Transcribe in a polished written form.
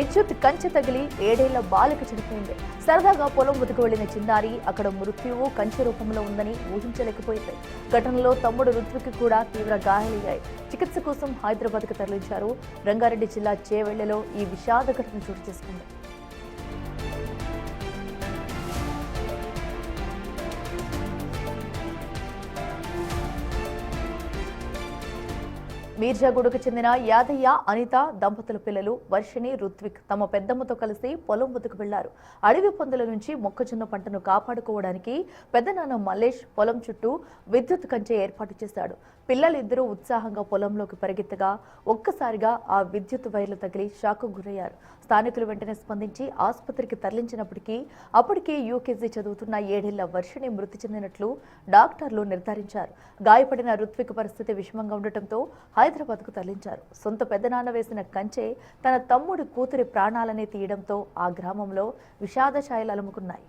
విద్యుత్ కంచె తగిలి 7 ఏళ్ల బాలిక చనిపోయింది. సరదాగా పొలం వద్దకు వెళ్లిన చిన్నారి అక్కడ మృత్యువు కంచె రూపంలో ఉందని ఊహించలేకపోయింది. ఘటనలో తమ్ముడు రుత్విక్ కూడా తీవ్ర గాయాలయ్యాయి. చికిత్స కోసం హైదరాబాద్కు తరలించారు. రంగారెడ్డి జిల్లా చేవెళ్లలో ఈ విషాద ఘటన చోటు చేసుకుంది. మీర్జాగూడకు చెందిన యాదయ్య, అనిత దంపతుల పిల్లలు వర్షిణి, రుత్విక్ తమ పెద్దమ్మతో కలిసి పొలం వద్దకు వెళ్లారు. అడవి పందుల నుంచి మొక్కజొన్న పంటను కాపాడుకోవడానికి పెద్దనాన్న మల్లేష్ పొలం చుట్టూ విద్యుత్ కంచె ఏర్పాటు చేశాడు. పిల్లలిద్దరూ ఉత్సాహంగా పొలంలోకి పరిగెత్తగా ఒక్కసారిగా ఆ విద్యుత్ వైర్లు తగిలి షాక్కు గురయ్యారు. స్థానికులు వెంటనే స్పందించి ఆసుపత్రికి తరలించినప్పటికీ అప్పటికే యూకేజీ చదువుతున్న 7 ఏళ్ల వర్షిణి మృతి చెందినట్లు డాక్టర్లు నిర్ధారించారు. గాయపడిన రుత్విక్ పరిస్థితి విషమంగా ఉండటంతో హైదరాబాద్కు తరలించారు. సొంత పెద్దనాన్న వేసిన కంచె తన తమ్ముడి కూతురి ప్రాణాలనే తీయడంతో ఆ గ్రామంలో విషాద ఛాయలు అలుముకున్నాయి.